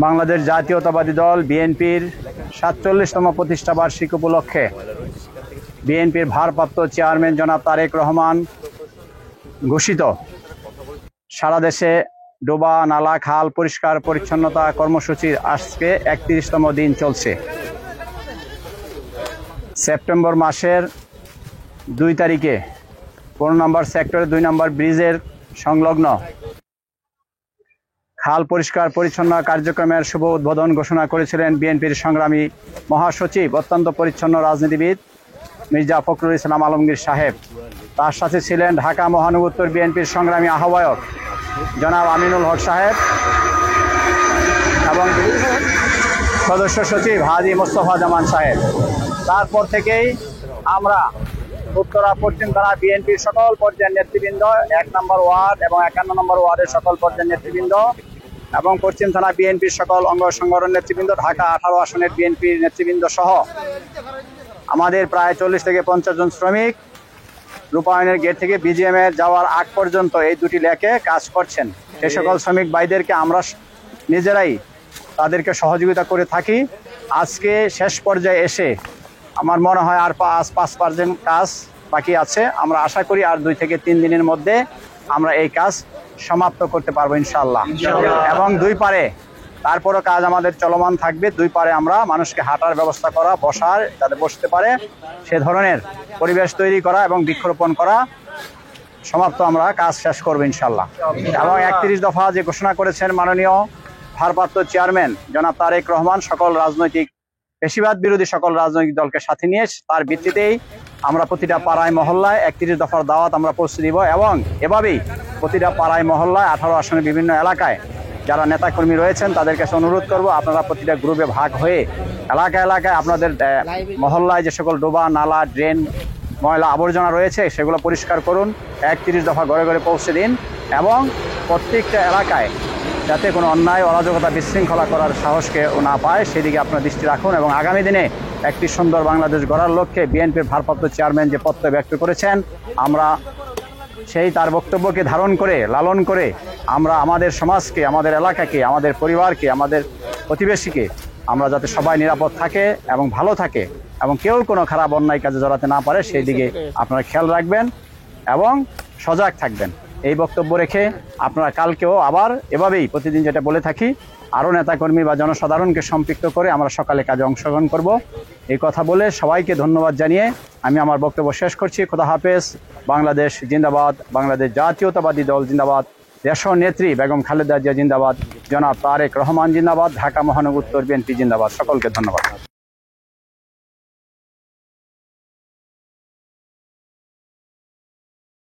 বাংলাদেশ জাতীয়তাবাদী দল বিএনপির ৪৭তম প্রতিষ্ঠা বার্ষিকী উপলক্ষে বিএনপির ভারপ্রাপ্ত চেয়ারম্যান জনাব তারেক রহমান ঘোষিত সারা দেশে ডোবা নালা খাল পরিষ্কার পরিচ্ছন্নতা কর্মসূচির আজকে ৩১তম দিন চলছে। সেপ্টেম্বর মাসের ২ তারিখে ১৫ নম্বর সেক্টরে ২ নম্বর ব্রিজের সংলগ্ন খাল পরিষ্কার পরিচ্ছন্ন কার্যক্রমের শুভ উদ্বোধন ঘোষণা করেছিলেন বিএনপির সংগ্রামী মহাসচিব অত্যন্ত পরিচ্ছন্ন রাজনীতিবিদ মির্জা ফখরুল ইসলাম আলমগীর সাহেব। তার সাথে ছিলেন ঢাকা মহানগর উত্তর বিএনপির সংগ্রামী আহ্বায়ক জনাব আমিনুল হক সাহেব এবং সদস্য সচিব হাজী মোস্তফা জামান সাহেব। তারপর থেকেই আমরা উত্তরা পশ্চিম থানা বিএনপির সকল পর্যায়ের নেতৃবৃন্দ, ১ নম্বর ওয়ার্ড এবং ৫১ নম্বর ওয়ার্ডের সকল পর্যায়ের নেতৃবৃন্দ এবং পশ্চিম থানা বিএনপির সকল অঙ্গ সংগঠন নেতৃবৃন্দ, ঢাকা ১৮ আসনের বিএনপির নেতৃবৃন্দ সহ আমাদের প্রায় ৪০ থেকে ৫০ জন শ্রমিক রূপায়ণের গেট থেকে বিজিএমএ যাওয়ার আগ পর্যন্ত এই দুটি লেকে কাজ করছেন। এই সকল শ্রমিক ভাইদেরকে আমরা নিজেরাই তাদেরকে সহযোগিতা করে থাকি। আজকে শেষ পর্যায়ে এসে আমার মনে হয় আর ৫% কাজ বাকি আছে। আমরা আশা করি আর ২ থেকে ৩ দিনের মধ্যে আমরা এই কাজ সমাপ্ত করতে পারবো ইনশাআল্লাহ। এবং ২ পারে তারপরও কাজ আমাদের চলমান থাকবে। ২ পারে আমরা মানুষকে হাঁটার ব্যবস্থা করা, বসার যাতে বসতে পারে সে ধরনের পরিবেশ তৈরি করা এবং বৃক্ষরোপণ করা সমাপ্ত আমরা কাজ শেষ করবো ইনশাআল্লাহ। এবং ৩১ দফা যে ঘোষণা করেছেন মাননীয় ভারপ্রাপ্ত চেয়ারম্যান জনাব তারেক রহমান সকল রাজনৈতিক পেশিবাদ বিরোধী সকল রাজনৈতিক দলকে সাথে নিয়ে তার ভিত্তিতেই আমরা প্রতিটা পাড়ায় মহল্লায় ৩১ দফার দাওয়াত আমরা পৌঁছে দিব এবং এভাবেই প্রতিটা পাড়ায় মহল্লায় ১৮ আসনের বিভিন্ন এলাকায় যারা নেতাকর্মী রয়েছেন তাদের কাছে অনুরোধ করব আপনারা প্রতিটা গ্রুপে ভাগ হয়ে এলাকায় আপনাদের মহল্লায় যে সকল ডোবা নালা ড্রেন ময়লা আবর্জনা রয়েছে সেগুলো পরিষ্কার করুন। ৩১ দফা ঘরে ঘরে পৌঁছে দিন এবং প্রত্যেকটা এলাকায় যাতে কোনো অন্যায় অরাজকতা বিশৃঙ্খলা করার সাহসকে না পায় সেদিকে আপনার দৃষ্টি রাখুন। এবং আগামী দিনে একটি সুন্দর বাংলাদেশ গড়ার লক্ষ্যে বিএনপির ভারপ্রাপ্ত চেয়ারম্যান যে প্রত্যয় ব্যক্ত করেছেন আমরা সেই তার বক্তব্যকে ধারণ করে লালন করে আমরা আমাদের সমাজকে, আমাদের এলাকাকে, আমাদের পরিবারকে, আমাদের প্রতিবেশীকে আমরা যাতে সবাই নিরাপদ থাকে এবং ভালো থাকে এবং কেউ কোনো খারাপ অন্যায় কাজে জড়াতে না পারে সেই দিকে আপনারা খেয়াল রাখবেন এবং সজাগ থাকবেন। এই বক্তব্য রেখে আপনারা কালকেও আবার এভাবেই প্রতিদিন যেটা বলে থাকি আরও নেতাকর্মী বা জনসাধারণকে সম্পৃক্ত করে আমরা সকালে কাজে অংশগ্রহণ করব। এই কথা বলে সবাইকে ধন্যবাদ জানিয়ে আমি আমার বক্তব্য শেষ করছি। খোদা হাফেজ। বাংলাদেশ জিন্দাবাদ, বাংলাদেশ জাতীয়তাবাদী দল জিন্দাবাদ, দেশীয় নেত্রী বেগম খালেদা জিয়া জিন্দাবাদ, জনাব তারেক রহমান জিন্দাবাদ, ঢাকা মহানগর উত্তর বিএনপি জিন্দাবাদ। সকলকে ধন্যবাদ।